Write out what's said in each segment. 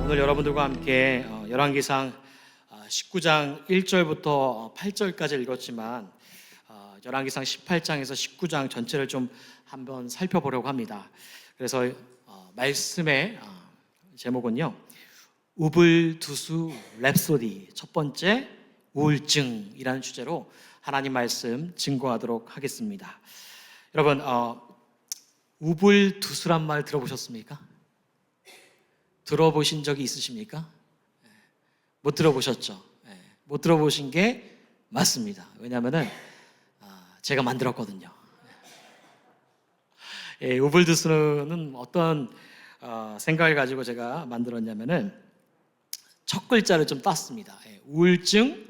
오늘 여러분들과 함께 열왕기상 19장 1절부터 8절까지 읽었지만 열왕기상 18장에서 19장 전체를 좀 한번 살펴보려고 합니다. 그래서 말씀의 제목은요, 우불두수 랩소디, 첫 번째 우울증이라는 주제로 하나님 말씀 증거하도록 하겠습니다. 여러분, 우불두수란 말 들어보셨습니까? 들어보신 적이 있으십니까? 못 들어보셨죠? 못 들어보신 게 맞습니다. 왜냐하면 제가 만들었거든요. 우불두수는 어떤 생각을 가지고 제가 만들었냐면은 첫 글자를 좀 땄습니다. 우울증,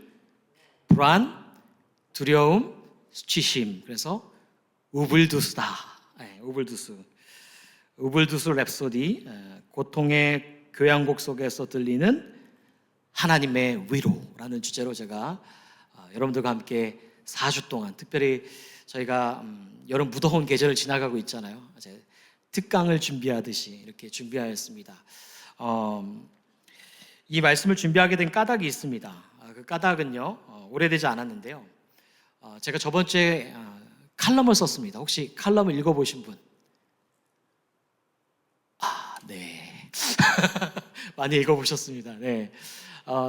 불안, 두려움, 수치심. 그래서 우불두수다. 우불두수. 우불두수 랩소디, 고통의 교향곡 속에서 들리는 하나님의 위로라는 주제로 제가 여러분들과 함께 4주 동안, 특별히 저희가 여름 무더운 계절을 지나가고 있잖아요. 특강을 준비하듯이 이렇게 준비하였습니다. 이 말씀을 준비하게 된 까닭이 있습니다. 그 까닭은요, 오래되지 않았는데요, 제가 저번 주에 칼럼을 썼습니다. 혹시 칼럼을 읽어보신 분? 네. 많이 읽어보셨습니다. 네.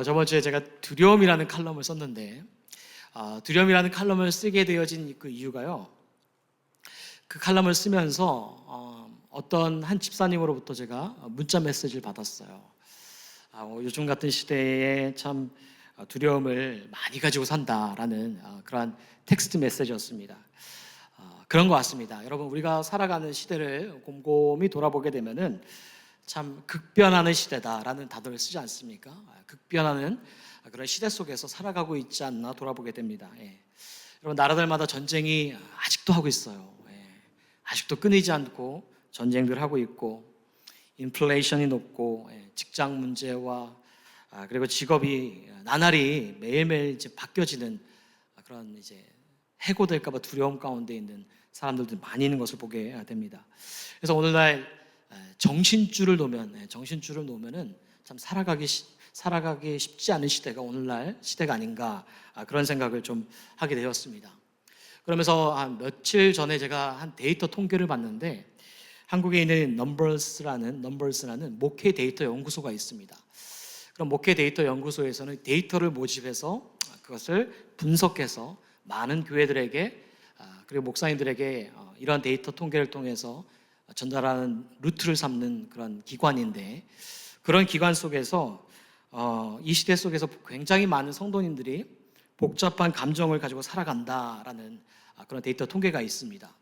저번 주에 제가 두려움이라는 칼럼을 썼는데, 두려움이라는 칼럼을 쓰게 되어진 그 이유가요, 그 칼럼을 쓰면서 어떤 한 집사님으로부터 제가 문자 메시지를 받았어요. 요즘 같은 시대에 참 두려움을 많이 가지고 산다라는 그러한 텍스트 메시지였습니다. 그런 것 같습니다. 여러분, 우리가 살아가는 시대를 곰곰이 돌아보게 되면은 참 극변하는 시대다라는 단어를 쓰지 않습니까? 극변하는 그런 시대 속에서 살아가고 있지 않나 돌아보게 됩니다. 여러분, 나라들마다 전쟁이 아직도 하고 있어요. 아직도 끊이지 않고 전쟁들 하고 있고, 인플레이션이 높고, 직장 문제와 그리고 직업이 나날이 매일매일 이제 바뀌어지는 그런 이제 해고될까봐 두려움 가운데 있는 사람들도 많이 있는 것을 보게 됩니다. 그래서 오늘날 정신줄을 놓으면은 참 살아가기 쉽지 않은 시대가 오늘날 시대가 아닌가, 그런 생각을 좀 하게 되었습니다. 그러면서 한 며칠 전에 제가 한 데이터 통계를 봤는데, 한국에 있는 넘버스라는 목회 데이터 연구소가 있습니다. 그럼 목회 데이터 연구소에서는 데이터를 모집해서 그것을 분석해서 많은 교회들에게 그리고 목사님들에게 이러한 데이터 통계를 통해서 전달하는 루트를 삼는 그런 기관인데, 그런 기관 속에서 이 시대 속에서 굉장히 많은 성도님들이 복잡한 감정을 가지고 살아간다라는 그런 데이터 통계가 있습니다.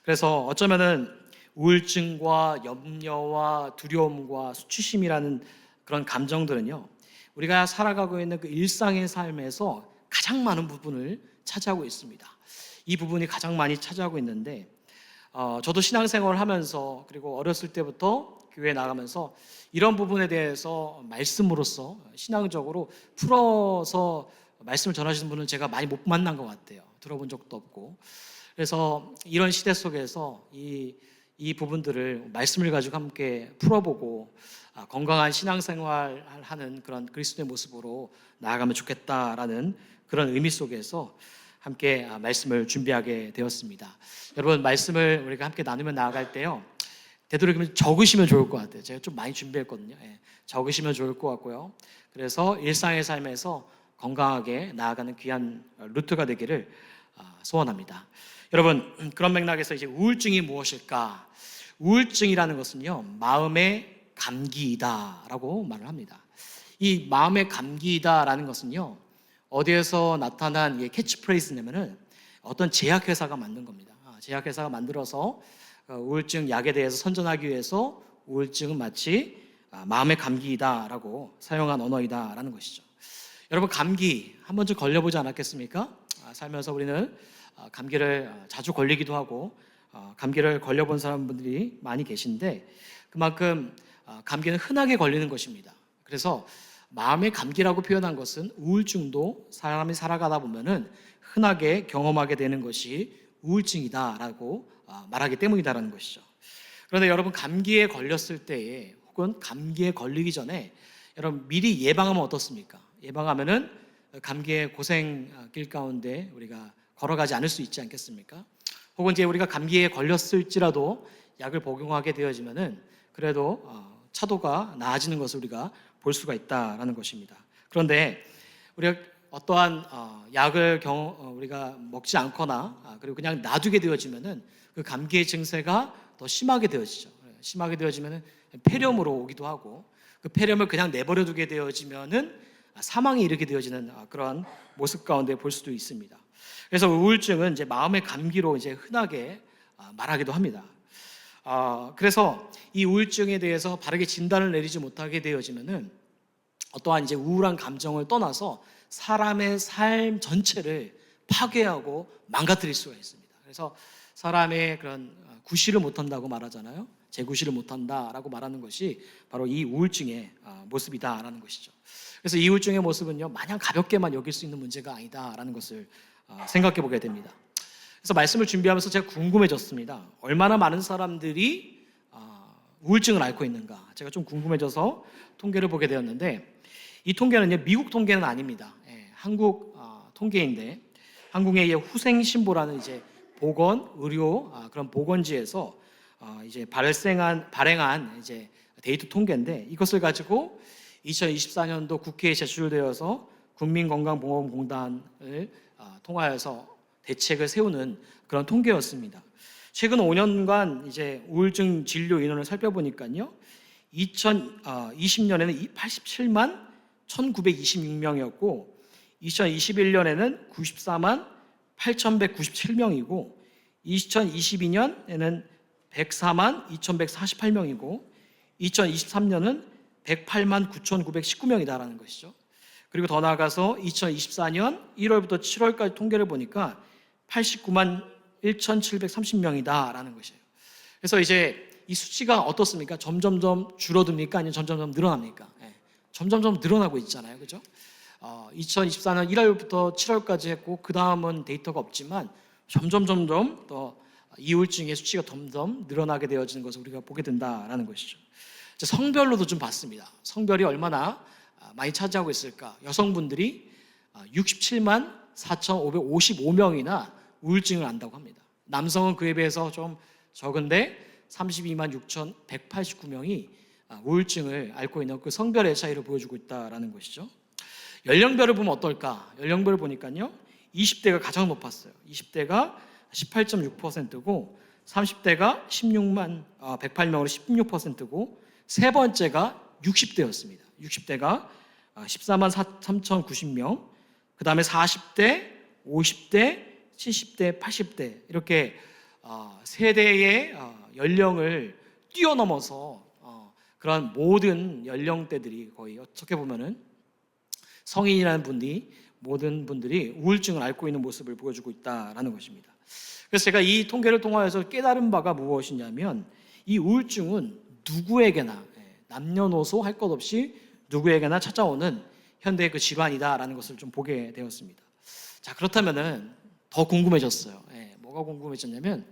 그래서 어쩌면은 우울증과 염려와 두려움과 수치심이라는 그런 감정들은요, 우리가 살아가고 있는 그 일상의 삶에서 가장 많은 부분을 차지하고 있습니다. 이 부분이 가장 많이 차지하고 있는데, 저도 신앙생활을 하면서 그리고 어렸을 때부터 교회에 나가면서 이런 부분에 대해서 말씀으로써 신앙적으로 풀어서 말씀을 전하시는 분은 제가 많이 못 만난 것 같아요. 들어본 적도 없고. 그래서 이런 시대 속에서 이 부분들을 말씀을 가지고 함께 풀어보고 건강한 신앙생활 하는 그런 그리스도의 모습으로 나아가면 좋겠다라는 그런 의미 속에서 함께 말씀을 준비하게 되었습니다. 여러분, 말씀을 우리가 함께 나누며 나아갈 때요, 되도록이면 적으시면 좋을 것 같아요. 제가 좀 많이 준비했거든요. 적으시면 좋을 것 같고요. 그래서 일상의 삶에서 건강하게 나아가는 귀한 루트가 되기를 소원합니다. 여러분, 그런 맥락에서 이제 우울증이 무엇일까? 우울증이라는 것은요, 마음의 감기이다라고 말을 합니다. 이 마음의 감기이다라는 것은요, 어디에서 나타난 캐치프레이즈냐면은 어떤 제약회사가 만든 겁니다. 제약회사가 만들어서 우울증 약에 대해서 선전하기 위해서 우울증은 마치 마음의 감기이다라고 사용한 언어이다라는 것이죠. 여러분, 감기 한 번쯤 걸려보지 않았겠습니까? 살면서 우리는 감기를 자주 걸리기도 하고 감기를 걸려본 사람들이 많이 계신데, 그만큼 감기는 흔하게 걸리는 것입니다. 그래서 마음의 감기라고 표현한 것은 우울증도 사람이 살아가다 보면은 흔하게 경험하게 되는 것이 우울증이다라고 말하기 때문이다라는 것이죠. 그런데 여러분, 감기에 걸렸을 때에 혹은 감기에 걸리기 전에 여러분 미리 예방하면 어떻습니까? 예방하면은 감기의 고생길 가운데 우리가 걸어가지 않을 수 있지 않겠습니까? 혹은 이제 우리가 감기에 걸렸을지라도 약을 복용하게 되어지면은 그래도 차도가 나아지는 것을 우리가 볼 수가 있다라는 것입니다. 그런데 우리가 어떠한 약을 우리가 먹지 않거나 그리고 그냥 놔두게 되어지면은 그 감기의 증세가 더 심하게 되어지죠. 심하게 되어지면은 폐렴으로 오기도 하고 그 폐렴을 그냥 내버려 두게 되어지면은 사망에 이르게 되어지는 그런 모습 가운데 볼 수도 있습니다. 그래서 우울증은 이제 마음의 감기로 이제 흔하게 말하기도 합니다. 그래서 이 우울증에 대해서 바르게 진단을 내리지 못하게 되어지면은 어떠한 이제 우울한 감정을 떠나서 사람의 삶 전체를 파괴하고 망가뜨릴 수가 있습니다. 그래서 사람의 그런 구실을 못한다고 말하잖아요. 재구실을 못한다라고 말하는 것이 바로 이 우울증의 모습이다라는 것이죠. 그래서 이 우울증의 모습은요, 마냥 가볍게만 여길 수 있는 문제가 아니다라는 것을 생각해 보게 됩니다. 그래서 말씀을 준비하면서 제가 궁금해졌습니다. 얼마나 많은 사람들이 우울증을 앓고 있는가? 제가 좀 궁금해져서 통계를 보게 되었는데 이 통계는요, 미국 통계는 아닙니다. 한국 통계인데 한국의 후생신보라는 이제 보건 의료 그런 보건지에서 이제 발행한 이제 데이터 통계인데 이것을 가지고 2024년도 국회에 제출되어서 국민건강보험공단을 통하여서 대책을 세우는 그런 통계였습니다. 최근 5년간 이제 우울증 진료 인원을 살펴보니까요, 2020년에는 87만 1,926명이었고 2021년에는 94만 8,197명이고 2022년에는 104만 2,148명이고 2023년은 108만 9,919명이다라는 것이죠. 그리고 더 나아가서 2024년 1월부터 7월까지 통계를 보니까 89만 1,730명이다라는 것이에요. 그래서 이제 이 수치가 어떻습니까? 점점점 줄어듭니까? 아니면 점점점 늘어납니까? 점점점 늘어나고 있잖아요. 그죠? 2024년 1월부터 7월까지 했고 그 다음은 데이터가 없지만 점점 더 이울증의 수치가 점점 늘어나게 되어지는 것을 우리가 보게 된다라는 것이죠. 성별로도 좀 봤습니다. 성별이 얼마나 많이 차지하고 있을까? 여성분들이 67만 4,555명이나 우울증을 앓는다고 합니다. 남성은 그에 비해서 좀 적은데 32만 6,189명이 우울증을 앓고 있는 그 성별의 차이를 보여주고 있다는 것이죠. 연령별을 보면 어떨까? 연령별을 보니까요, 20대가 가장 높았어요. 20대가 18.6%고 30대가 16만 108명으로 16%고 세 번째가 60대였습니다. 60대가 14만 3,090명, 그 다음에 40대, 50대, 70대, 80대 이렇게 세대의 연령을 뛰어넘어서 그런 모든 연령대들이 거의 어떻게 보면은 성인이라는 모든 분들이 우울증을 앓고 있는 모습을 보여주고 있다라는 것입니다. 그래서 제가 이 통계를 통하여서 깨달은 바가 무엇이냐면 이 우울증은 누구에게나 남녀노소 할 것 없이 누구에게나 찾아오는 현대의 그 질환이다라는 것을 좀 보게 되었습니다. 자, 그렇다면은 더 궁금해졌어요. 뭐가 궁금해졌냐면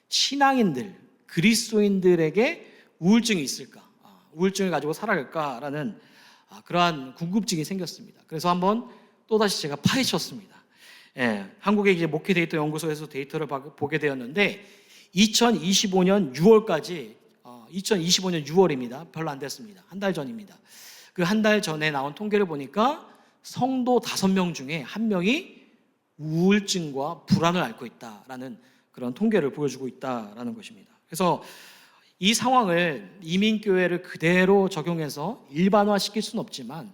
신앙인들, 그리스도인들에게 우울증이 있을까? 우울증을 가지고 살아갈까라는 그러한 궁금증이 생겼습니다. 그래서 한번 또다시 제가 파헤쳤습니다. 한국의 이제 목회 데이터 연구소에서 데이터를 보게 되었는데 2025년 6월까지 2025년 6월입니다. 별로 안 됐습니다. 한 달 전입니다. 그 한 달 전에 나온 통계를 보니까 성도 5명 중에 1명이 우울증과 불안을 앓고 있다라는 그런 통계를 보여주고 있다라는 것입니다. 그래서 이 상황을 이민교회를 그대로 적용해서 일반화시킬 수는 없지만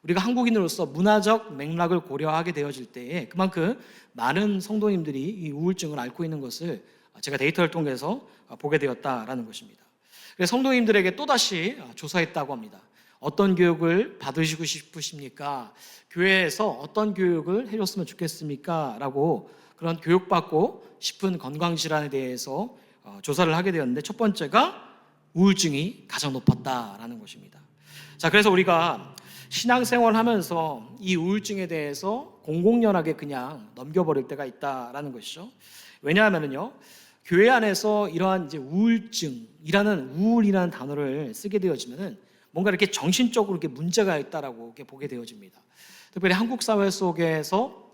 우리가 한국인으로서 문화적 맥락을 고려하게 되어질 때에 그만큼 많은 성도님들이 이 우울증을 앓고 있는 것을 제가 데이터를 통해서 보게 되었다라는 것입니다. 그래서 성도님들에게 또다시 조사했다고 합니다. 어떤 교육을 받으시고 싶으십니까? 교회에서 어떤 교육을 해줬으면 좋겠습니까? 라고 그런 교육받고 싶은 건강질환에 대해서 조사를 하게 되었는데 첫 번째가 우울증이 가장 높았다라는 것입니다. 자, 그래서 우리가 신앙생활을 하면서 이 우울증에 대해서 공공연하게 그냥 넘겨버릴 때가 있다라는 것이죠. 왜냐하면요, 교회 안에서 이러한 이제 우울증이라는 우울이라는 단어를 쓰게 되어지면은 뭔가 이렇게 정신적으로 이렇게 문제가 있다라고 이렇게 보게 되어집니다. 특별히 한국 사회 속에서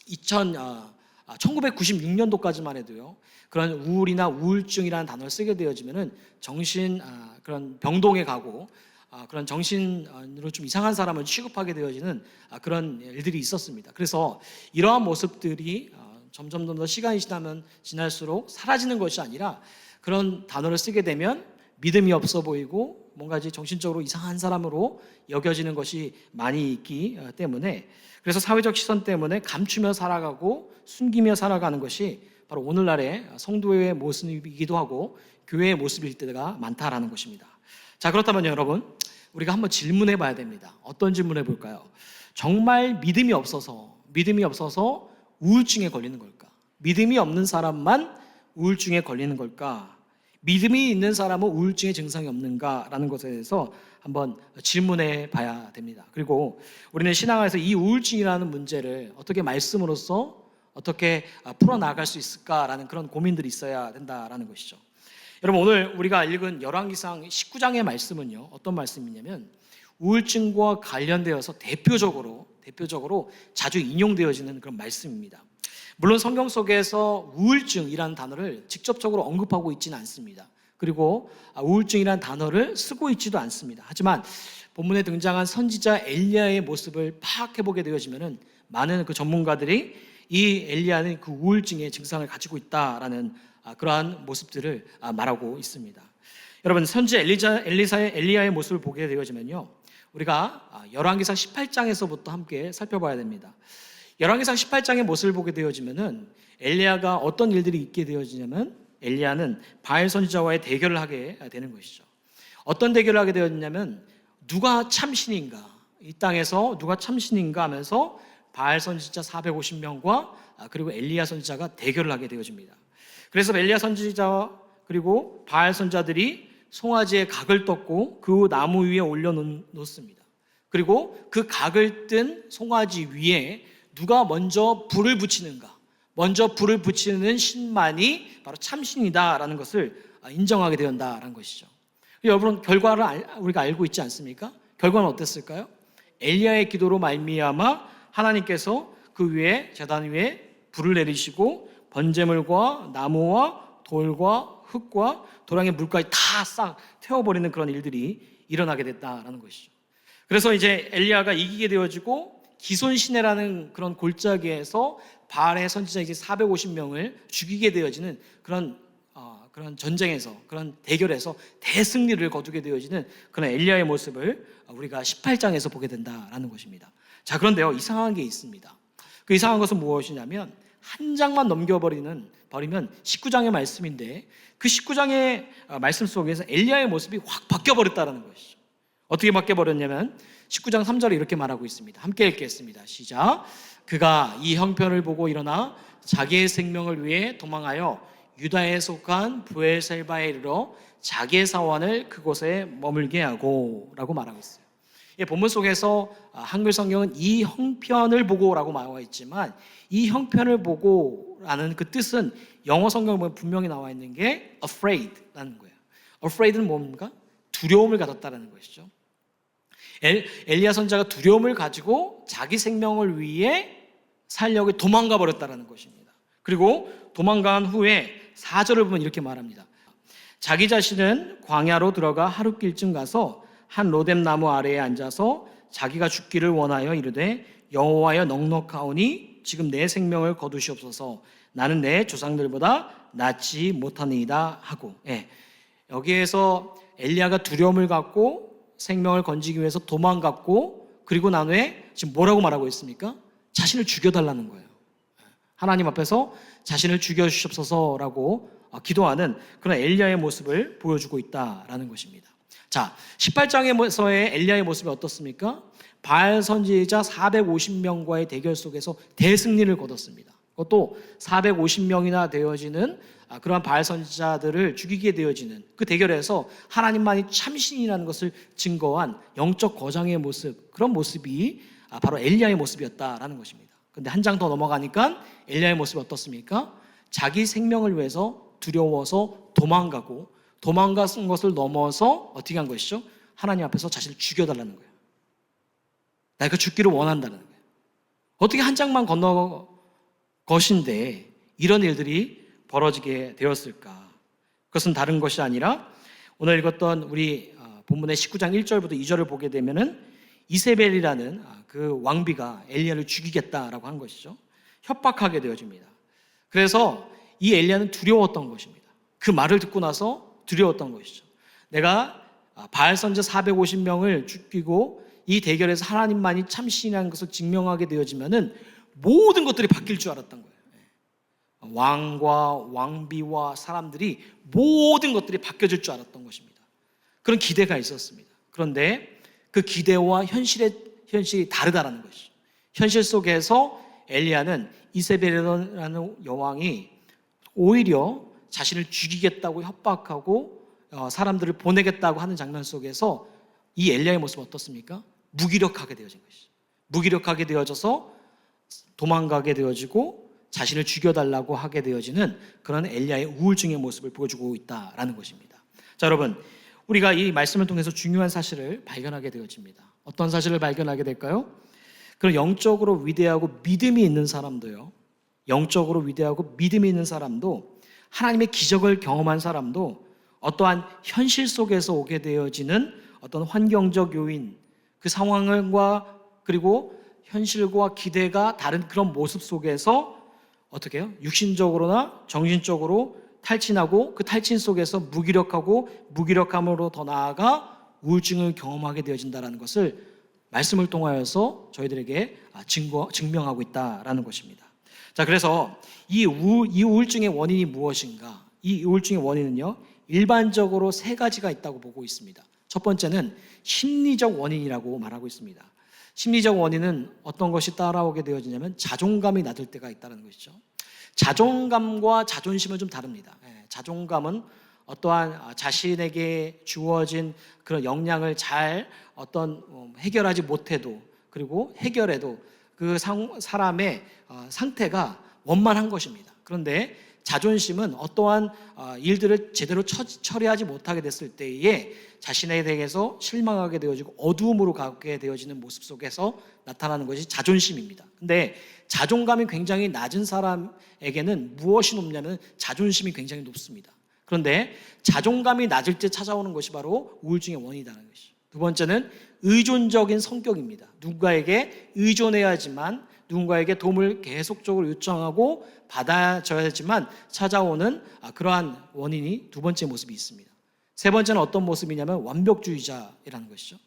1996년도까지만 해도요, 그런 우울이나 우울증이라는 단어를 쓰게 되어지면은 그런 병동에 가고 그런 정신으로 좀 이상한 사람을 취급하게 되어지는 그런 일들이 있었습니다. 그래서 이러한 모습들이 점점 더 시간이 지날수록 사라지는 것이 아니라 그런 단어를 쓰게 되면 믿음이 없어 보이고 뭔가 이제 정신적으로 이상한 사람으로 여겨지는 것이 많이 있기 때문에, 그래서 사회적 시선 때문에 감추며 살아가고 숨기며 살아가는 것이 바로 오늘날의 성도의 모습이기도 하고 교회의 모습일 때가 많다라는 것입니다. 자, 그렇다면 여러분, 우리가 한번 질문해 봐야 됩니다. 어떤 질문을 해볼까요? 정말 믿음이 없어서 우울증에 걸리는 걸까? 믿음이 없는 사람만 우울증에 걸리는 걸까? 믿음이 있는 사람은 우울증의 증상이 없는가라는 것에 대해서 한번 질문해 봐야 됩니다. 그리고 우리는 신앙에서 이 우울증이라는 문제를 어떻게 말씀으로써 어떻게 풀어나갈 수 있을까라는 그런 고민들이 있어야 된다라는 것이죠. 여러분, 오늘 우리가 읽은 열왕기상 19장의 말씀은요, 어떤 말씀이냐면 우울증과 관련되어서 대표적으로 자주 인용되어지는 그런 말씀입니다. 물론 성경 속에서 우울증이라는 단어를 직접적으로 언급하고 있지는 않습니다. 그리고 우울증이라는 단어를 쓰고 있지도 않습니다. 하지만 본문에 등장한 선지자 엘리야의 모습을 파악해보게 되어지면은 많은 그 전문가들이 이 엘리야는 그 우울증의 증상을 가지고 있다라는 그러한 모습들을 말하고 있습니다. 여러분, 선지자 엘리야의 모습을 보게 되어지면요, 우리가 열왕기상 18장에서부터 함께 살펴봐야 됩니다. 열왕기상 18장의 모습을 보게 되어지면은 엘리야가 어떤 일들이 있게 되어지냐면 엘리야는 바알 선지자와의 대결을 하게 되는 것이죠. 어떤 대결을 하게 되었냐면 누가 참신인가, 이 땅에서 누가 참신인가 하면서 바알 선지자 450명과 그리고 엘리야 선지자가 대결을 하게 되어집니다. 그래서 엘리야 선지자와 그리고 바알 선지자들이 송아지에 각을 떴고 그 나무 위에 올려놓습니다. 그리고 그 각을 뜬 송아지 위에 누가 먼저 불을 붙이는가, 먼저 불을 붙이는 신만이 바로 참신이다라는 것을 인정하게 되었다라는 것이죠. 여러분, 결과를 우리가 알고 있지 않습니까? 결과는 어땠을까요? 엘리야의 기도로 말미암아 하나님께서 그 위에, 제단 위에 불을 내리시고 번제물과 나무와 돌과 흙과 도랑의 물까지 다 싹 태워버리는 그런 일들이 일어나게 됐다라는 것이죠. 그래서 이제 엘리야가 이기게 되어지고 기손시내라는 그런 골짜기에서 바알의 선지자 이제 450명을 죽이게 되어지는 그런 전쟁에서, 그런 대결에서 대승리를 거두게 되어지는 그런 엘리야의 모습을 우리가 18장에서 보게 된다라는 것입니다. 자, 그런데요, 이상한 게 있습니다. 그 이상한 것은 무엇이냐면 한 장만 넘겨버리면 19장의 말씀인데 그 19장의 말씀 속에서 엘리야의 모습이 확 바뀌어버렸다는 것이죠. 어떻게 바뀌어버렸냐면 19장 3절에 이렇게 말하고 있습니다. 함께 읽겠습니다. 시작. 그가 이 형편을 보고 일어나 자기의 생명을 위해 도망하여 유다에 속한 브엘셀바에 이르러 자기의 사원을 그곳에 머물게 하고 라고 말하고 있어요. 본문 속에서 한글 성경은 이 형편을 보고라고 나와 있지만 이 형편을 보고라는 그 뜻은 영어 성경을 보면 분명히 나와 있는 게 afraid라는 거예요. afraid는 뭡니까? 두려움을 가졌다는 것이죠. 엘리야 선지자가 두려움을 가지고 자기 생명을 위해 살려고 도망가 버렸다는 것입니다. 그리고 도망간 후에 4절을 보면 이렇게 말합니다. 자기 자신은 광야로 들어가 하룻길쯤 가서 한 로뎀 나무 아래에 앉아서 자기가 죽기를 원하여 이르되 여호와여 넉넉하오니 지금 내 생명을 거두시옵소서. 나는 내 조상들보다 낫지 못하니이다 하고, 여기에서 엘리야가 두려움을 갖고 생명을 건지기 위해서 도망갔고, 그리고 난 후에 지금 뭐라고 말하고 있습니까? 자신을 죽여달라는 거예요. 하나님 앞에서 자신을 죽여주시옵소서라고 기도하는 그런 엘리야의 모습을 보여주고 있다라는 것입니다. 자, 18장에서의 엘리야의 모습이 어떻습니까? 바알 선지자 450명과의 대결 속에서 대승리를 거뒀습니다. 그것도 450명이나 되어지는 그러한 바알 선지자들을 죽이게 되어지는 그 대결에서 하나님만이 참신이라는 것을 증거한 영적 거장의 모습, 그런 모습이 바로 엘리야의 모습이었다라는 것입니다. 근데 한 장 더 넘어가니까 엘리야의 모습이 어떻습니까? 자기 생명을 위해서 두려워서 도망간 것을 넘어서 어떻게 한 것이죠? 하나님 앞에서 자신을 죽여달라는 거예요. 내가 죽기를 원한다는 거예요. 어떻게 한 장만 건너 것인데 이런 일들이 벌어지게 되었을까? 그것은 다른 것이 아니라 오늘 읽었던 우리 본문의 19장 1절부터 2절을 보게 되면은 이세벨이라는 그 왕비가 엘리야를 죽이겠다라고 한 것이죠. 협박하게 되어집니다. 그래서 이 엘리야는 두려웠던 것입니다. 그 말을 듣고 나서 두려웠던 것이죠. 내가 바알 선지 450명을 죽이고 이 대결에서 하나님만이 참 신이라는 것을 증명하게 되어지면은 모든 것들이 바뀔 줄 알았던 거예요. 왕과 왕비와 사람들이 모든 것들이 바뀌어질 줄 알았던 것입니다. 그런 기대가 있었습니다. 그런데 그 기대와 현실이 다르다는 것이죠. 현실 속에서 엘리야는 이세벨이라는 여왕이 오히려 자신을 죽이겠다고 협박하고 사람들을 보내겠다고 하는 장면 속에서 이 엘리야의 모습은 어떻습니까? 무기력하게 되어진 것이죠. 무기력하게 되어져서 도망가게 되어지고 자신을 죽여달라고 하게 되어지는 그런 엘리야의 우울증의 모습을 보여주고 있다라는 것입니다. 자, 여러분, 우리가 이 말씀을 통해서 중요한 사실을 발견하게 되어집니다. 어떤 사실을 발견하게 될까요? 그런 영적으로 위대하고 믿음이 있는 사람도요, 영적으로 위대하고 믿음이 있는 사람도, 하나님의 기적을 경험한 사람도 어떠한 현실 속에서 오게 되어지는 어떤 환경적 요인, 그 상황과 그리고 현실과 기대가 다른 그런 모습 속에서 어떻게 해요? 육신적으로나 정신적으로 탈진하고 그 탈진 속에서 무기력하고 무기력함으로 더 나아가 우울증을 경험하게 되어진다는 것을 말씀을 통하여서 저희들에게 증명하고 있다라는 것입니다. 자, 그래서 이 우울증의 원인이 무엇인가? 이 우울증의 원인은요, 일반적으로 세 가지가 있다고 보고 있습니다. 첫 번째는 심리적 원인이라고 말하고 있습니다. 심리적 원인은 어떤 것이 따라오게 되어지냐면 자존감이 낮을 때가 있다는 것이죠. 자존감과 자존심은 좀 다릅니다. 자존감은 어떠한 자신에게 주어진 그런 역량을 잘 해결하지 못해도, 그리고 해결해도 그 사람의 상태가 원만한 것입니다. 그런데 자존심은 어떠한 일들을 제대로 처리하지 못하게 됐을 때에 자신에 대해서 실망하게 되어지고 어두움으로 가게 되어지는 모습 속에서 나타나는 것이 자존심입니다. 근데 자존감이 굉장히 낮은 사람에게는 무엇이 높냐면 자존심이 굉장히 높습니다. 그런데 자존감이 낮을 때 찾아오는 것이 바로 우울증의 원인이라는 것이죠. 두 번째는 의존적인 성격입니다. 누군가에게 의존해야지만, 누군가에게 도움을 계속적으로 요청하고 받아줘야지만 찾아오는 그러한 원인이 두 번째 모습이 있습니다. 세 번째는 어떤 모습이냐면 완벽주의자라는 것이죠.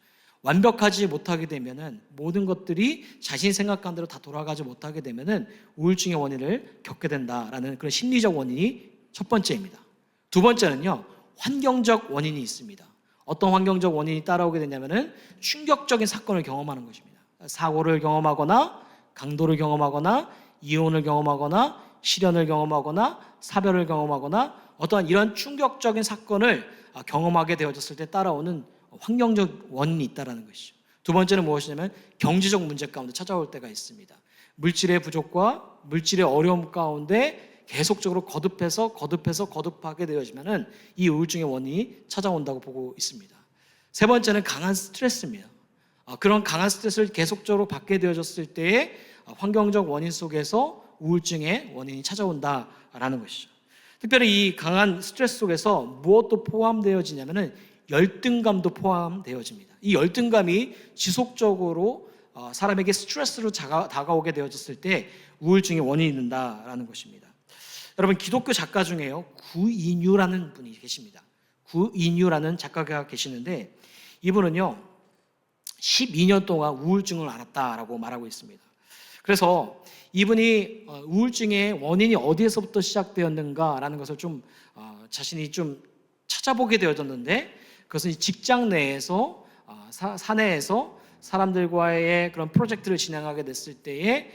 완벽하지 못하게 되면은, 모든 것들이 자신이 생각한 대로 다 돌아가지 못하게 되면은 우울증의 원인을 겪게 된다라는 그런 심리적 원인이 첫 번째입니다. 두 번째는요, 환경적 원인이 있습니다. 어떤 환경적 원인이 따라오게 되냐면은 충격적인 사건을 경험하는 것입니다. 사고를 경험하거나 강도를 경험하거나 이혼을 경험하거나 실연을 경험하거나 사별을 경험하거나 어떠한 이런 충격적인 사건을 경험하게 되어졌을 때 따라오는 환경적 원인이 있다는 것이죠. 두 번째는 무엇이냐면 경제적 문제 가운데 찾아올 때가 있습니다. 물질의 부족과 물질의 어려움 가운데 계속적으로 거듭하게 되어지면은 이 우울증의 원인이 찾아온다고 보고 있습니다. 세 번째는 강한 스트레스입니다. 그런 강한 스트레스를 계속적으로 받게 되어졌을 때에 환경적 원인 속에서 우울증의 원인이 찾아온다라는 것이죠. 특별히 이 강한 스트레스 속에서 무엇도 포함되어지냐면은 열등감도 포함되어집니다. 이 열등감이 지속적으로 사람에게 스트레스로 다가오게 되어졌을 때 우울증의 원인이 된다라는 것입니다. 여러분, 기독교 작가 중에요, 구인유라는 분이 계십니다. 구인유라는 작가가 계시는데 이분은요 12년 동안 우울증을 앓았다라고 말하고 있습니다. 그래서 이분이 우울증의 원인이 어디에서부터 시작되었는가라는 것을 자신이 좀 찾아보게 되어졌는데, 그것은 직장 내에서 사내에서 사람들과의 그런 프로젝트를 진행하게 됐을 때에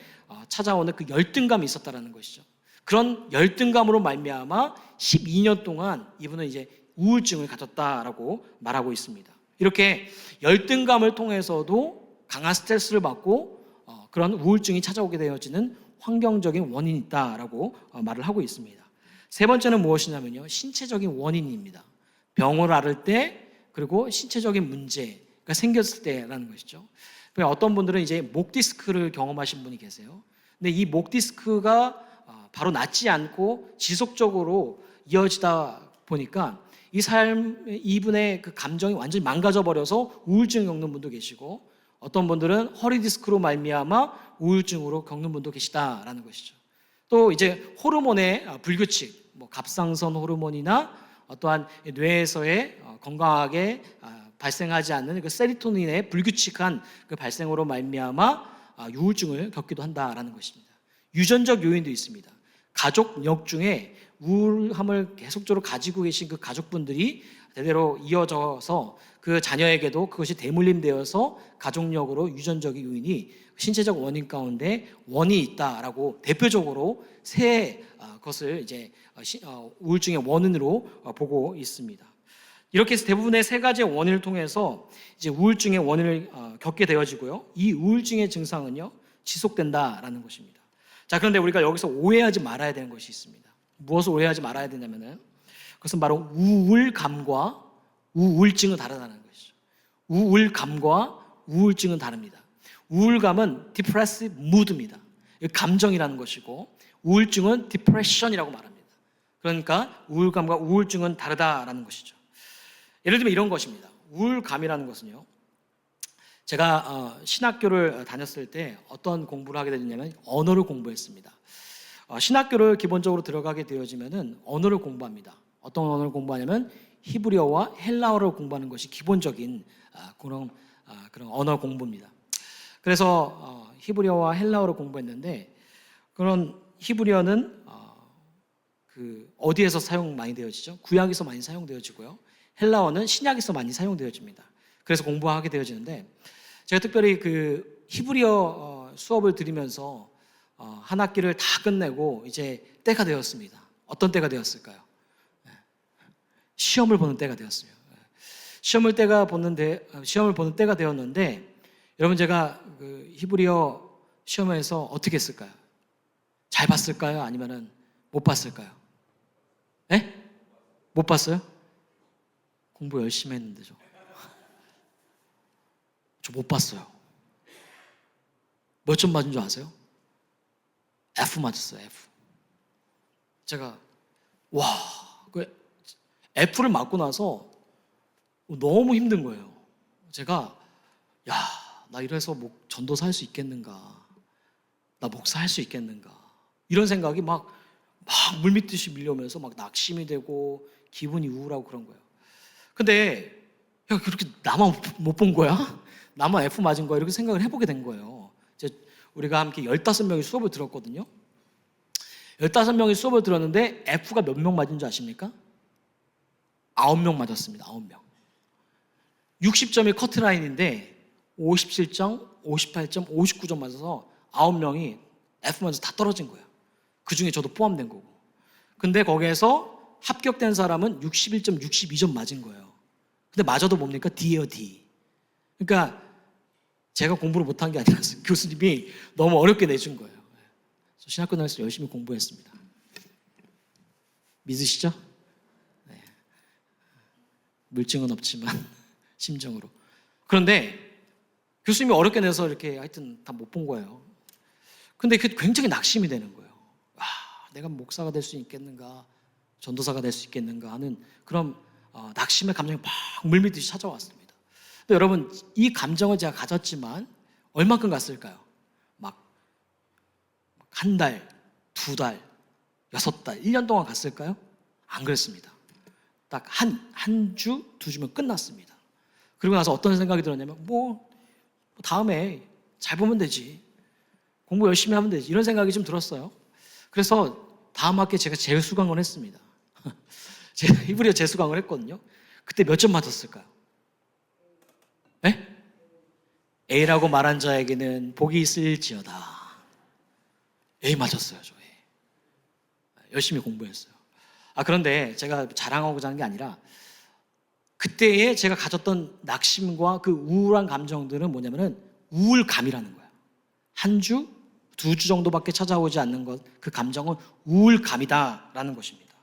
찾아오는 그 열등감이 있었다라는 것이죠. 그런 열등감으로 말미암아 12년 동안 이분은 이제 우울증을 가졌다라고 말하고 있습니다. 이렇게 열등감을 통해서도 강한 스트레스를 받고 그런 우울증이 찾아오게 되어지는 환경적인 원인이 있다라고 말을 하고 있습니다. 세 번째는 무엇이냐면요, 신체적인 원인입니다. 병을 앓을 때, 그리고 신체적인 문제가 생겼을 때라는 것이죠. 어떤 분들은 이제 목 디스크를 경험하신 분이 계세요. 근데 이 목 디스크가 바로 낫지 않고 지속적으로 이어지다 보니까 이분의 그 감정이 완전히 망가져 버려서 우울증 겪는 분도 계시고, 어떤 분들은 허리 디스크로 말미암아 우울증으로 겪는 분도 계시다라는 것이죠. 또 이제 호르몬의 불규칙, 갑상선 호르몬이나 어떠한 뇌에서의 건강하게 발생하지 않는 그 세로토닌의 불규칙한 그 발생으로 말미암아 우울증을 겪기도 한다라는 것입니다. 유전적 요인도 있습니다. 가족력 중에 우울함을 계속적으로 가지고 계신 그 가족분들이 대대로 이어져서 그 자녀에게도 그것이 대물림되어서 가족력으로 유전적인 요인이 신체적 원인 가운데 원인이 있다라고 대표적으로 세 것을 이제 우울증의 원인으로 보고 있습니다. 이렇게 해서 대부분의 세 가지의 원인을 통해서 이제 우울증의 원인을 겪게 되어지고요. 이 우울증의 증상은요, 지속된다라는 것입니다. 자, 그런데 우리가 여기서 오해하지 말아야 되는 것이 있습니다. 무엇을 오해하지 말아야 되냐면은, 그것은 바로 우울감과 우울증은 다르다는 것이죠. 우울감과 우울증은 다릅니다. 우울감은 depressive mood입니다. 감정이라는 것이고, 우울증은 depression이라고 말합니다. 그러니까 우울감과 우울증은 다르다라는 것이죠. 예를 들면 이런 것입니다. 우울감이라는 것은요, 제가 신학교를 다녔을 때 어떤 공부를 하게 되냐면 언어를 공부했습니다. 신학교를 기본적으로 들어가게 되어지면은 언어를 공부합니다. 어떤 언어를 공부하냐면 히브리어와 헬라어를 공부하는 것이 기본적인 그런 언어 공부입니다. 그래서 히브리어와 헬라어를 공부했는데, 그런 히브리어는 어디에서 사용 많이 되어지죠? 구약에서 많이 사용되어지고요. 헬라어는 신약에서 많이 사용되어집니다. 그래서 공부하게 되어지는데, 제가 특별히 그 히브리어 수업을 들으면서 한 학기를 다 끝내고 이제 때가 되었습니다. 어떤 때가 되었을까요? 시험을 보는 때가 되었어요. 시험을 보는 때가 되었는데, 여러분, 제가 그 히브리어 시험에서 어떻게 했을까요? 잘 봤을까요? 아니면은 못 봤을까요? 네? 못 봤어요? 공부 열심히 했는데 저 못 봤어요. 몇 점 맞은 줄 아세요? F 맞았어요. F. 제가 그 F를 맞고 나서 너무 힘든 거예요. 제가 나 이래서 전도사 할 수 있겠는가? 나 목사 할 수 있겠는가? 이런 생각이 막 물밀듯이 밀려오면서 막 낙심이 되고 기분이 우울하고 그런 거예요. 근데 그렇게 나만 못 본 거야? 나만 F 맞은 거야? 이렇게 생각을 해보게 된 거예요. 이제 우리가 함께 15명이 수업을 들었거든요. 15명이 수업을 들었는데 F가 몇 명 맞은 줄 아십니까? 9명 맞았습니다. 9명. 60점이 커트라인인데 57점, 58점, 59점 맞아서 9명이 F 맞아서 다 떨어진 거예요. 그 중에 저도 포함된 거고. 근데 거기에서 합격된 사람은 61점, 62점 맞은 거예요. 근데 맞아도 뭡니까? D예요, D. 그러니까 제가 공부를 못한 게 아니라 교수님이 너무 어렵게 내준 거예요. 저 신학교 다닐 열심히 공부했습니다. 믿으시죠? 네. 물증은 없지만 심정으로. 그런데 교수님이 어렵게 내서 이렇게 하여튼 다 못 본 거예요. 근데 그게 굉장히 낙심이 되는 거예요. 내가 목사가 될 수 있겠는가, 전도사가 될 수 있겠는가 하는 그런 낙심의 감정이 막 물밀듯이 찾아왔습니다. 근데 여러분, 이 감정을 제가 가졌지만 얼마큼 갔을까요? 막 한 달, 두 달, 6달, 1년 동안 갔을까요? 안 그랬습니다. 딱 한 주, 두 주면 끝났습니다. 그리고 나서 어떤 생각이 들었냐면 다음에 잘 보면 되지, 공부 열심히 하면 되지, 이런 생각이 좀 들었어요. 그래서 다음 학기에 제가 재수강을 했습니다. 제가 히브리어 재수강을 했거든요. 그때 몇 점 맞았을까요? 네? A라고 말한 자에게는 복이 있을지어다. A 맞았어요, 저 A. 열심히 공부했어요. 그런데 제가 자랑하고자 하는 게 아니라, 그때에 제가 가졌던 낙심과 그 우울한 감정들은 뭐냐면은 우울감이라는 거예요. 한 주, 두 주 정도밖에 찾아오지 않는 것, 그 감정은 우울감이다라는 것입니다.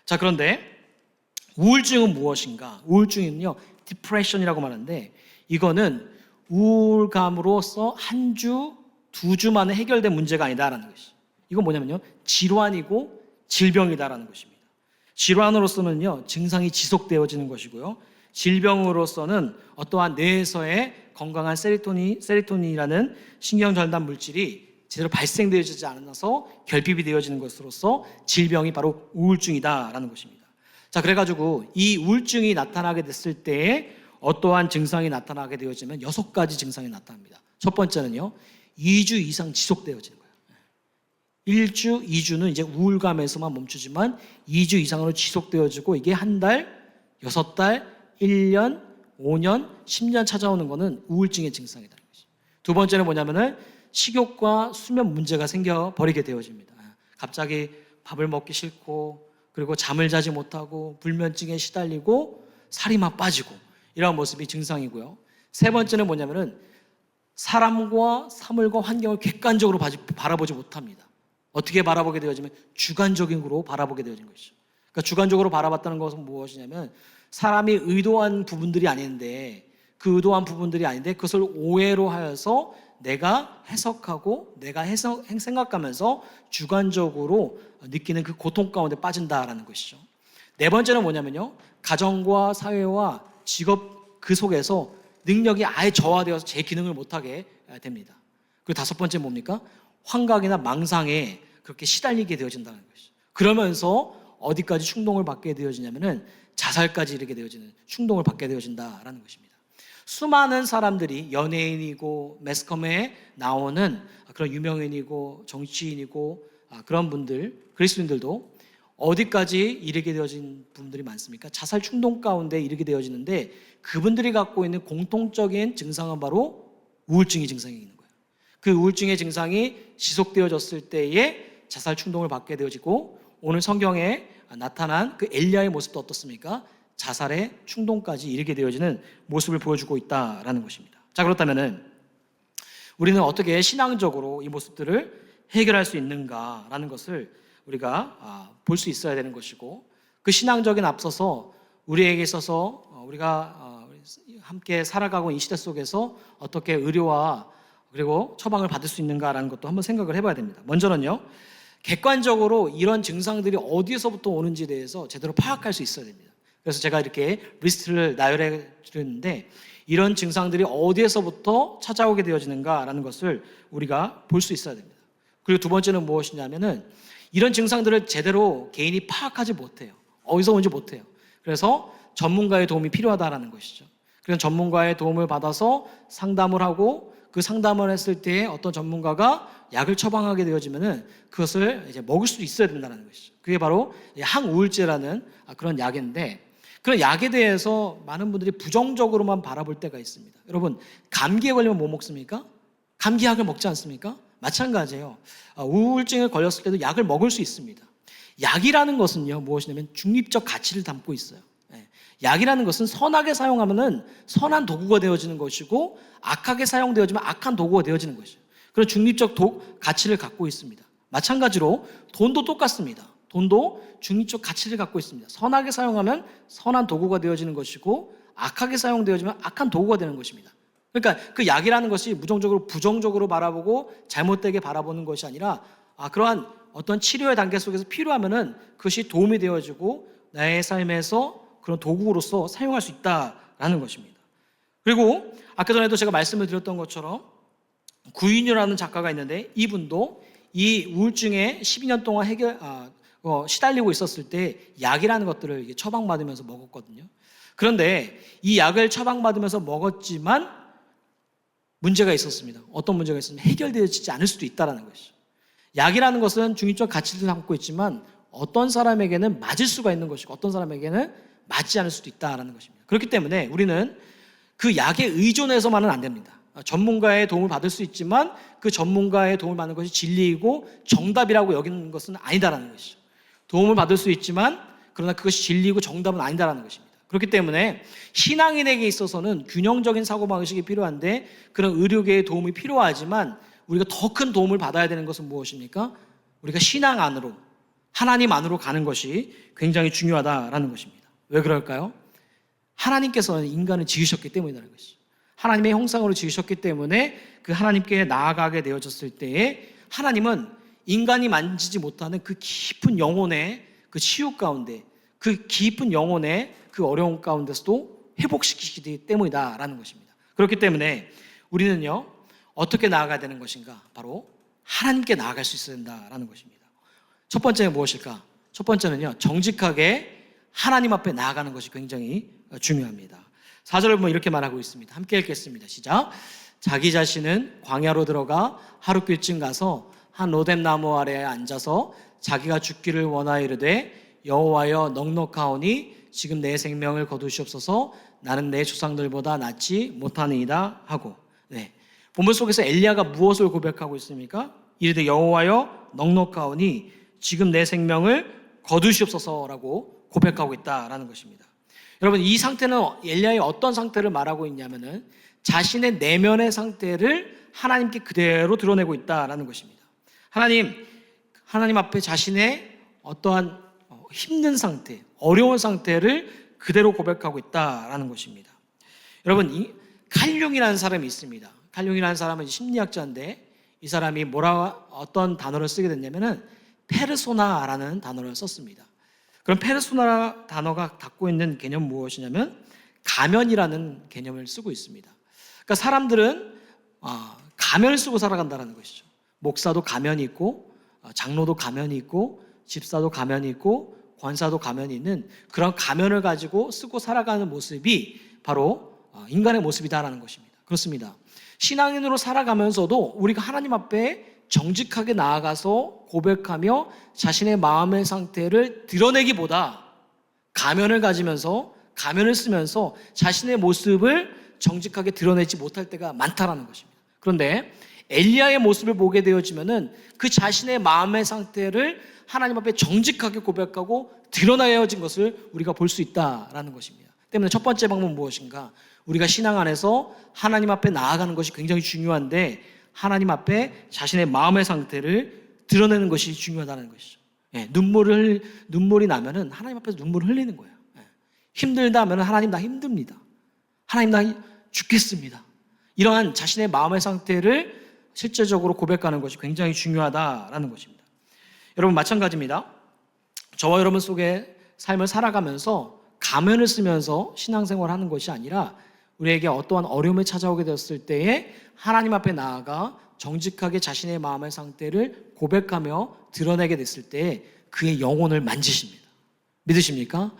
자, 그런데 우울증은 무엇인가? 우울증은요, 디프레션이라고 말하는데 이거는 우울감으로서 한 주, 두 주 만에 해결된 문제가 아니다라는 것이. 이건 뭐냐면요, 질환이고 질병이다라는 것입니다. 질환으로서는요, 증상이 지속되어지는 것이고요. 질병으로서는 어떠한 뇌에서의 건강한 세로토닌이라는 신경전달 물질이 제대로 발생되어지지 않아서 결핍이 되어지는 것으로서 질병이 바로 우울증이다라는 것입니다. 자, 그래가지고 이 우울증이 나타나게 됐을 때에 어떠한 증상이 나타나게 되어지면 6가지 증상이 나타납니다. 첫 번째는요, 2주 이상 지속되어지는 거예요. 1주, 2주는 이제 우울감에서만 멈추지만 2주 이상으로 지속되어지고 이게 한 달, 6달, 1년, 5년, 10년 찾아오는 것은 우울증의 증상이라는 것이죠. 두 번째는 뭐냐면은 식욕과 수면 문제가 생겨버리게 되어집니다. 갑자기 밥을 먹기 싫고, 그리고 잠을 자지 못하고, 불면증에 시달리고, 살이 막 빠지고, 이런 모습이 증상이고요. 세 번째는 뭐냐면은 사람과 사물과 환경을 객관적으로 바라보지 못합니다. 어떻게 바라보게 되어지면 주관적인 거로 바라보게 되어진 것이죠. 그러니까 주관적으로 바라봤다는 것은 무엇이냐면 사람이 의도한 부분들이 아닌데 그 의도한 부분들이 아닌데 그것을 오해로 하여서 내가 해석하고 내가 생각하면서 주관적으로 느끼는 그 고통 가운데 빠진다라는 것이죠. 네 번째는 뭐냐면요, 가정과 사회와 직업 그 속에서 능력이 아예 저하되어서 제 기능을 못하게 됩니다. 그리고 다섯 번째 뭡니까? 환각이나 망상에 그렇게 시달리게 되어진다는 것이죠. 그러면서 어디까지 충동을 받게 되어지냐면은 자살까지 이르게 되어지는 충동을 받게 되어진다라는 것입니다. 수많은 사람들이 연예인이고 매스컴에 나오는 그런 유명인이고 정치인이고 그런 분들, 그리스도인들도 어디까지 이르게 되어진 분들이 많습니까? 자살 충동 가운데 이르게 되어지는데 그분들이 갖고 있는 공통적인 증상은 바로 우울증의 증상이 있는 거예요. 그 우울증의 증상이 지속되어졌을 때에 자살 충동을 받게 되어지고 오늘 성경에 나타난 그 엘리야의 모습도 어떻습니까? 자살의 충동까지 이르게 되어지는 모습을 보여주고 있다라는 것입니다. 자, 그렇다면은 우리는 어떻게 신앙적으로 이 모습들을 해결할 수 있는가라는 것을 우리가 볼 수 있어야 되는 것이고, 그 신앙적인 앞서서 우리에게 있어서 우리가 함께 살아가고 이 시대 속에서 어떻게 의료와 그리고 처방을 받을 수 있는가라는 것도 한번 생각을 해봐야 됩니다. 먼저는요, 객관적으로 이런 증상들이 어디에서부터 오는지에 대해서 제대로 파악할 수 있어야 됩니다. 그래서 제가 이렇게 리스트를 나열해 드렸는데 이런 증상들이 어디에서부터 찾아오게 되어지는가라는 것을 우리가 볼 수 있어야 됩니다. 그리고 두 번째는 무엇이냐면은 이런 증상들을 제대로 개인이 파악하지 못해요. 어디서 오는지 못해요. 그래서 전문가의 도움이 필요하다라는 것이죠. 그래서 전문가의 도움을 받아서 상담을 하고 그 상담을 했을 때 어떤 전문가가 약을 처방하게 되어지면은 그것을 이제 먹을 수 있어야 된다는 것이죠. 그게 바로 항우울제라는 그런 약인데, 그런 약에 대해서 많은 분들이 부정적으로만 바라볼 때가 있습니다. 여러분, 감기에 걸리면 뭐 먹습니까? 감기약을 먹지 않습니까? 마찬가지예요. 우울증에 걸렸을 때도 약을 먹을 수 있습니다. 약이라는 것은요, 무엇이냐면 중립적 가치를 담고 있어요. 약이라는 것은 선하게 사용하면은 선한 도구가 되어지는 것이고 악하게 사용되어지면 악한 도구가 되어지는 것이죠. 그런 중립적 가치를 갖고 있습니다. 마찬가지로 돈도 똑같습니다. 돈도 중립적 가치를 갖고 있습니다. 선하게 사용하면 선한 도구가 되어지는 것이고 악하게 사용되어지면 악한 도구가 되는 것입니다. 그러니까 그 약이라는 것이 무정적으로 부정적으로 바라보고 잘못되게 바라보는 것이 아니라 그러한 어떤 치료의 단계 속에서 필요하면은 그것이 도움이 되어지고 나의 삶에서 그런 도구로서 사용할 수 있다라는 것입니다. 그리고 아까 전에도 제가 말씀을 드렸던 것처럼 구인유라는 작가가 있는데 이분도 이 우울증에 12년 동안 시달리고 있었을 때 약이라는 것들을 처방받으면서 먹었거든요. 그런데 이 약을 처방받으면서 먹었지만 문제가 있었습니다. 어떤 문제가 있었냐면 해결되어지지 않을 수도 있다는 것이죠. 약이라는 것은 중립적 가치를 담고 있지만 어떤 사람에게는 맞을 수가 있는 것이고 어떤 사람에게는 맞지 않을 수도 있다는 것입니다. 그렇기 때문에 우리는 그 약에 의존해서만은 안 됩니다. 전문가의 도움을 받을 수 있지만 그 전문가의 도움을 받는 것이 진리이고 정답이라고 여기는 것은 아니다라는 것이죠. 도움을 받을 수 있지만 그러나 그것이 진리이고 정답은 아니다라는 것입니다. 그렇기 때문에 신앙인에게 있어서는 균형적인 사고방식이 필요한데 그런 의료계의 도움이 필요하지만 우리가 더 큰 도움을 받아야 되는 것은 무엇입니까? 우리가 신앙 안으로, 하나님 안으로 가는 것이 굉장히 중요하다라는 것입니다. 왜 그럴까요? 하나님께서는 인간을 지으셨기 때문이라는 것이죠. 하나님의 형상으로 지으셨기 때문에 그 하나님께 나아가게 되어졌을 때에 하나님은 인간이 만지지 못하는 그 깊은 영혼의 그 치유 가운데, 그 깊은 영혼의 그 어려움 가운데서도 회복시키기 때문이다라는 것입니다. 그렇기 때문에 우리는요, 어떻게 나아가야 되는 것인가? 바로 하나님께 나아갈 수 있어야 된다라는 것입니다. 첫 번째는 무엇일까? 첫 번째는요, 정직하게 하나님 앞에 나아가는 것이 굉장히 중요합니다. 4절을 보면 이렇게 말하고 있습니다. 함께 읽겠습니다. 시작. 자기 자신은 광야로 들어가 하루길쯤 가서 한 로뎀 나무 아래에 앉아서 자기가 죽기를 원하여 이르되 여호와여 넉넉하오니 지금 내 생명을 거두시옵소서. 나는 내 조상들보다 낫지 못하니이다 하고. 네. 본문 속에서 엘리야가 무엇을 고백하고 있습니까? 이르되 여호와여 넉넉하오니 지금 내 생명을 거두시옵소서라고 고백하고 있다라는 것입니다. 여러분, 이 상태는 엘리야의 어떤 상태를 말하고 있냐면은 자신의 내면의 상태를 하나님께 그대로 드러내고 있다라는 것입니다. 하나님 앞에 자신의 어떠한 힘든 상태, 어려운 상태를 그대로 고백하고 있다라는 것입니다. 여러분, 이 칼융이라는 사람이 있습니다. 칼융이라는 사람은 심리학자인데 이 사람이 어떤 단어를 쓰게 됐냐면은 페르소나라는 단어를 썼습니다. 그럼 페르소나 단어가 갖고 있는 개념은 무엇이냐면 가면이라는 개념을 쓰고 있습니다. 그러니까 사람들은 가면을 쓰고 살아간다는 것이죠. 목사도 가면이 있고, 장로도 가면이 있고, 집사도 가면이 있고, 권사도 가면이 있는 그런 가면을 가지고 쓰고 살아가는 모습이 바로 인간의 모습이다라는 것입니다. 그렇습니다. 신앙인으로 살아가면서도 우리가 하나님 앞에 정직하게 나아가서 고백하며 자신의 마음의 상태를 드러내기보다 가면을 가지면서, 가면을 쓰면서 자신의 모습을 정직하게 드러내지 못할 때가 많다라는 것입니다. 그런데 엘리야의 모습을 보게 되어지면은 그 자신의 마음의 상태를 하나님 앞에 정직하게 고백하고 드러내어진 것을 우리가 볼 수 있다라는 것입니다. 때문에 첫 번째 방법은 무엇인가? 우리가 신앙 안에서 하나님 앞에 나아가는 것이 굉장히 중요한데 하나님 앞에 자신의 마음의 상태를 드러내는 것이 중요하다는 것이죠. 눈물이 나면은 하나님 앞에서 눈물을 흘리는 거예요. 힘들다 하면은 하나님 나 힘듭니다. 하나님 나 죽겠습니다. 이러한 자신의 마음의 상태를 실제적으로 고백하는 것이 굉장히 중요하다라는 것입니다. 여러분, 마찬가지입니다. 저와 여러분 속에 삶을 살아가면서 가면을 쓰면서 신앙생활을 하는 것이 아니라 우리에게 어떠한 어려움이 찾아오게 되었을 때에 하나님 앞에 나아가 정직하게 자신의 마음의 상태를 고백하며 드러내게 됐을 때 그의 영혼을 만지십니다. 믿으십니까?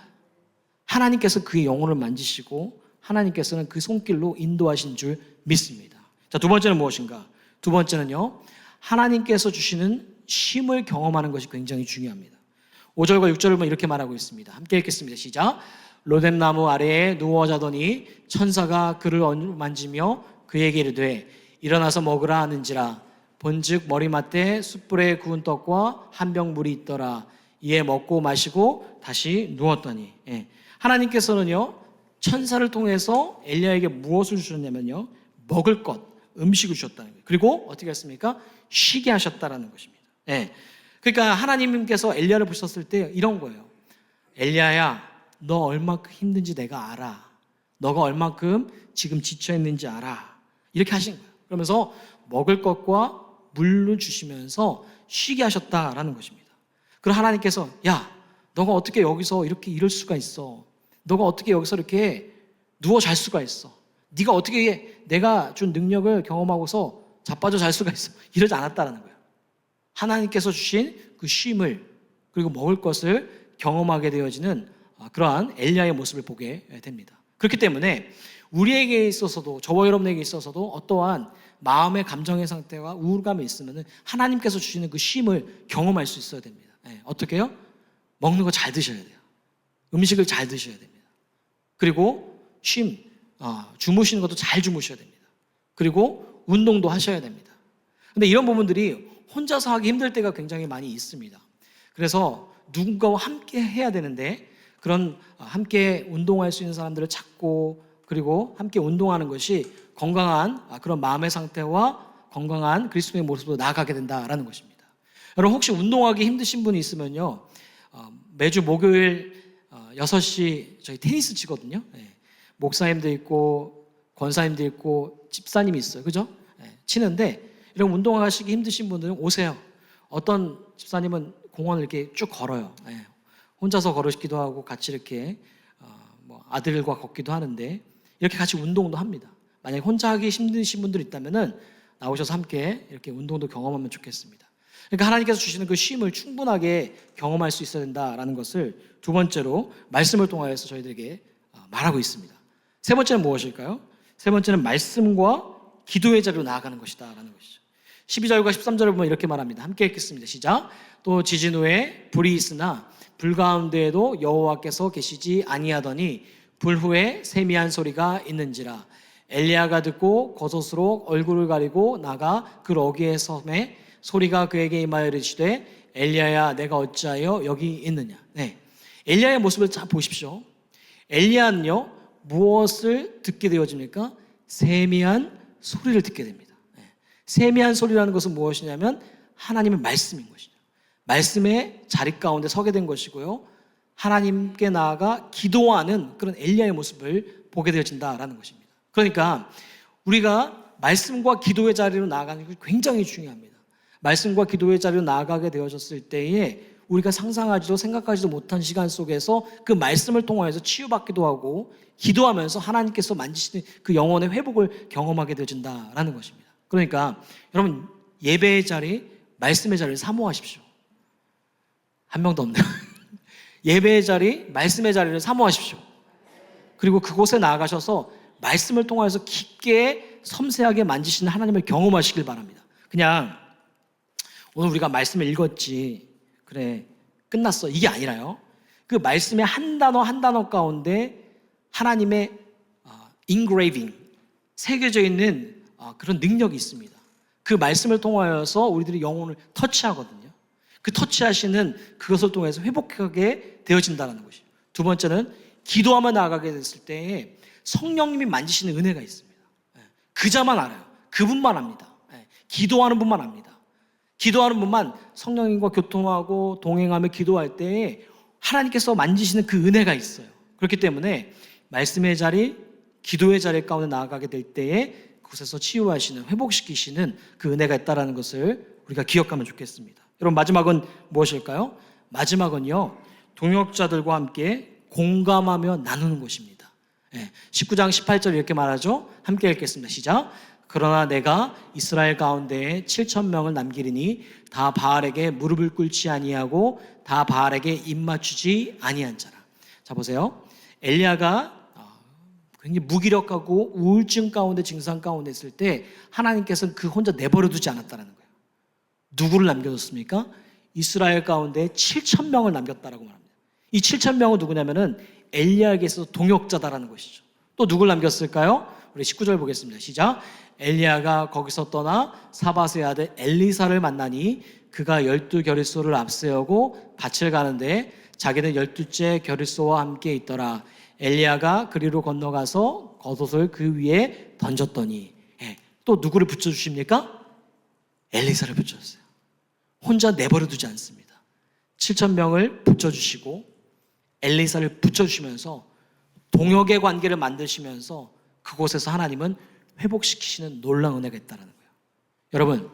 하나님께서 그의 영혼을 만지시고 하나님께서는 그 손길로 인도하신 줄 믿습니다. 자, 두 번째는 무엇인가? 두 번째는요, 하나님께서 주시는 쉼을 경험하는 것이 굉장히 중요합니다. 5절과 6절을 보면 이렇게 말하고 있습니다. 함께 읽겠습니다. 시작. 로뎀 나무 아래에 누워 자더니 천사가 그를 만지며 그에게 이르되 일어나서 먹으라 하는지라. 본즉 머리맡에 숯불에 구운 떡과 한 병 물이 있더라. 이에 먹고 마시고 다시 누웠더니. 하나님께서는요, 천사를 통해서 엘리야에게 무엇을 주셨냐면요, 먹을 것, 음식을 주셨다는 거예요. 그리고 어떻게 했습니까? 쉬게 하셨다라는 것입니다. 그러니까 하나님께서 엘리야를 부르셨을 때 이런 거예요. 엘리야야, 너 얼마큼 힘든지 내가 알아. 너가 얼마큼 지금 지쳐있는지 알아. 이렇게 하신 거예요. 그러면서 먹을 것과 물을 주시면서 쉬게 하셨다라는 것입니다. 그럼 하나님께서 야, 너가 어떻게 여기서 이렇게 이럴 수가 있어? 너가 어떻게 여기서 이렇게 누워 잘 수가 있어? 네가 어떻게 내가 준 능력을 경험하고서 자빠져 잘 수가 있어? 이러지 않았다라는 거예요. 하나님께서 주신 그 쉼을 그리고 먹을 것을 경험하게 되어지는 그러한 엘리야의 모습을 보게 됩니다. 그렇기 때문에 우리에게 있어서도, 저와 여러분에게 있어서도 어떠한 마음의 감정의 상태와 우울감이 있으면 하나님께서 주시는 그 쉼을 경험할 수 있어야 됩니다. 어떻게 해요? 먹는 거 잘 드셔야 돼요. 음식을 잘 드셔야 됩니다. 그리고 주무시는 것도 잘 주무셔야 됩니다. 그리고 운동도 하셔야 됩니다. 근데 이런 부분들이 혼자서 하기 힘들 때가 굉장히 많이 있습니다. 그래서 누군가와 함께 해야 되는데 그런 함께 운동할 수 있는 사람들을 찾고 그리고 함께 운동하는 것이 건강한 그런 마음의 상태와 건강한 그리스도의 모습으로 나아가게 된다라는 것입니다. 여러분, 혹시 운동하기 힘드신 분이 있으면요, 매주 목요일 6시 저희 테니스 치거든요. 목사님도 있고 권사님도 있고 집사님이 있어요. 그죠? 치는데 이런 운동하시기 힘드신 분들은 오세요. 어떤 집사님은 공원을 이렇게 쭉 걸어요. 혼자서 걸으시기도 하고 같이 이렇게 뭐 아들과 걷기도 하는데 이렇게 같이 운동도 합니다. 만약에 혼자 하기 힘드신 분들 있다면은 나오셔서 함께 이렇게 운동도 경험하면 좋겠습니다. 그러니까 하나님께서 주시는 그 쉼을 충분하게 경험할 수 있어야 된다라는 것을 두 번째로 말씀을 통하여서 저희들에게 말하고 있습니다. 세 번째는 무엇일까요? 세 번째는 말씀과 기도의 자리로 나아가는 것이다라는 것이죠. 12절과 13절을 보면 이렇게 말합니다. 함께 읽겠습니다. 시작. 또 지진 후에 불이 있으나 불 가운데에도 여호와께서 계시지 아니하더니 불 후에 세미한 소리가 있는지라. 엘리야가 듣고 겉옷으로 얼굴을 가리고 나가 그 어귀에 섬에 소리가 그에게 임하여 이르시되 엘리야야 내가 어찌하여 여기 있느냐. 엘리야의 모습을 잘 보십시오. 엘리야는요 무엇을 듣게 되어집니까? 세미한 소리를 듣게 됩니다. 세미한 소리라는 것은 무엇이냐면 하나님의 말씀인 것이죠. 말씀의 자리 가운데 서게 된 것이고요. 하나님께 나아가 기도하는 그런 엘리야의 모습을 보게 되어진다라는 것입니다. 그러니까 우리가 말씀과 기도의 자리로 나아가는 게 굉장히 중요합니다. 말씀과 기도의 자리로 나아가게 되어졌을 때에 우리가 상상하지도 생각하지도 못한 시간 속에서 그 말씀을 통하여서 치유받기도 하고 기도하면서 하나님께서 만지시는 그 영혼의 회복을 경험하게 되어진다라는 것입니다. 그러니까 여러분 예배의 자리, 말씀의 자리를 사모하십시오. 한 명도 없네요. 예배의 자리, 말씀의 자리를 사모하십시오. 그리고 그곳에 나아가셔서 말씀을 통해서 깊게 섬세하게 만지시는 하나님을 경험하시길 바랍니다. 그냥 오늘 우리가 말씀을 읽었지 그래 끝났어 이게 아니라요. 그 말씀의 한 단어 한 단어 가운데 하나님의 engraving 새겨져 있는 그런 능력이 있습니다. 그 말씀을 통하여서 우리들이 영혼을 터치하거든요. 그 터치하시는 그것을 통해서 회복하게 되어진다는 것이죠. 두 번째는 기도하며 나아가게 됐을 때에 성령님이 만지시는 은혜가 있습니다. 그자만 알아요. 그분만 압니다. 기도하는 분만 압니다. 기도하는 분만 성령님과 교통하고 동행하며 기도할 때에 하나님께서 만지시는 그 은혜가 있어요. 그렇기 때문에 말씀의 자리, 기도의 자리 가운데 나아가게 될 때에 그곳에서 치유하시는, 회복시키시는 그 은혜가 있다는 것을 우리가 기억하면 좋겠습니다. 여러분 마지막은 무엇일까요? 마지막은요 동역자들과 함께 공감하며 나누는 것입니다. 19장 18절 이렇게 말하죠. 함께 읽겠습니다. 시작. 그러나 내가 이스라엘 가운데에 7,000명을 남기리니 다 바알에게 무릎을 꿇지 아니하고 다 바알에게 입맞추지 아니한 자라. 자 보세요. 엘리야가 굉장히 무기력하고 우울증 가운데 증상 가운데 있을 때 하나님께서는 그 혼자 내버려 두지 않았다는 거예요. 누구를 남겨뒀습니까? 이스라엘 가운데 7,000명을 남겼다라고 말합니다. 이 7,000명은 누구냐면은 엘리야에게서 동역자다라는 것이죠. 또 누굴 남겼을까요? 우리 19절 보겠습니다. 시작. 엘리야가 거기서 떠나 사밧의 아들 엘리사를 만나니 그가 12겨릿소를 앞세우고 밭을 가는데 자기는 12째 겨릿소와 함께 있더라. 엘리야가 그리로 건너가서 겉옷을 그 위에 던졌더니 또 누구를 붙여주십니까? 엘리사를 붙여주세요. 혼자 내버려 두지 않습니다. 7,000명을 붙여주시고 엘리사를 붙여주시면서 동역의 관계를 만드시면서 그곳에서 하나님은 회복시키시는 놀라운 은혜가 있다는 거예요. 여러분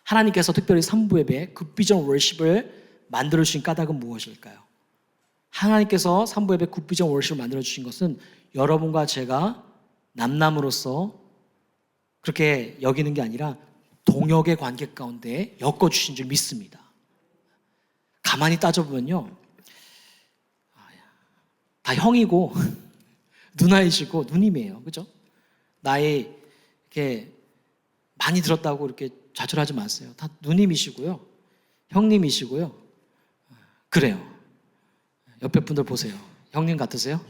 하나님께서 특별히 3부 예배 굿비전 월십을 만들어주신 까닭은 무엇일까요? 하나님께서 3부 예배 굿비전 월십을 만들어주신 것은 여러분과 제가 남남으로서 그렇게 여기는 게 아니라 동역의 관계 가운데 엮어주신 줄 믿습니다. 가만히 따져보면요 다 형이고 누나이시고 누님이에요. 그죠? 나이 이렇게 많이 들었다고 이렇게 좌절하지 마세요. 다 누님이시고요. 형님이시고요. 그래요. 옆에 분들 보세요. 형님 같으세요?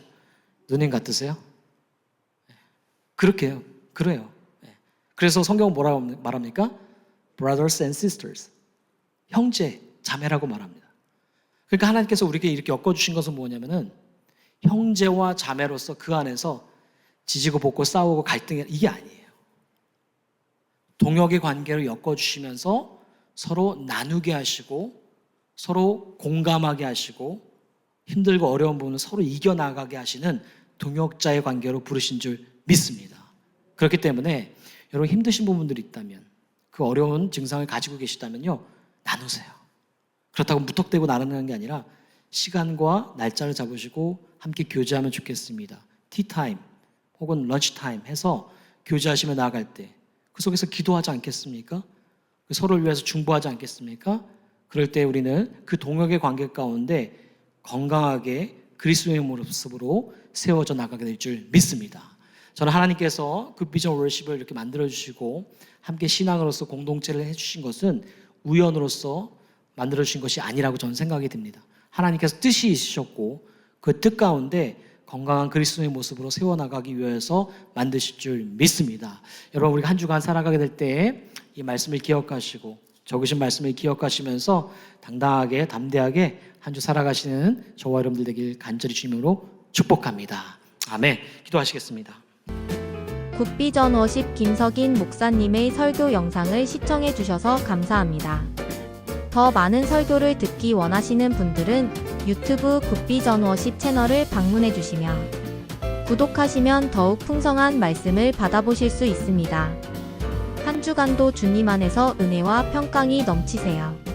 누님 같으세요? 그렇게 해요. 그래요. 그래서 성경은 뭐라고 말합니까? Brothers and sisters. 형제, 자매라고 말합니다. 그러니까 하나님께서 우리에게 이렇게 엮어주신 것은 뭐냐면은 형제와 자매로서 그 안에서 지지고 볶고 싸우고 갈등이 이게 아니에요. 동역의 관계를 엮어주시면서 서로 나누게 하시고 서로 공감하게 하시고 힘들고 어려운 부분을 서로 이겨나가게 하시는 동역자의 관계로 부르신 줄 믿습니다. 그렇기 때문에 여러분 힘드신 부분들이 있다면, 그 어려운 증상을 가지고 계시다면요, 나누세요. 그렇다고 무턱대고 나누는 게 아니라 시간과 날짜를 잡으시고 함께 교제하면 좋겠습니다. 티타임 혹은 런치타임 해서 교제하시며 나아갈 때 그 속에서 기도하지 않겠습니까? 서로를 위해서 중보하지 않겠습니까? 그럴 때 우리는 그 동역의 관계 가운데 건강하게 그리스도의 모습으로 세워져 나가게 될 줄 믿습니다. 저는 하나님께서 그 비전 월십을 이렇게 만들어주시고 함께 신앙으로서 공동체를 해주신 것은 우연으로서 만들어주신 것이 아니라고 저는 생각이 듭니다. 하나님께서 뜻이 있으셨고 그 뜻 가운데 건강한 그리스도의 모습으로 세워나가기 위해서 만드실 줄 믿습니다. 여러분, 우리가 한 주간 살아가게 될 때 이 말씀을 기억하시고 적으신 말씀을 기억하시면서 당당하게 담대하게 한 주 살아가시는 저와 여러분들 되길 간절히 주님으로 축복합니다. 아멘. 기도하시겠습니다. 굿비전 워십 김석인 목사님의 설교 영상을 시청해 주셔서 감사합니다. 더 많은 설교를 듣기 원하시는 분들은 유튜브 굿비전 워십 채널을 방문해 주시며 구독하시면 더욱 풍성한 말씀을 받아보실 수 있습니다. 한 주간도 주님 안에서 은혜와 평강이 넘치세요.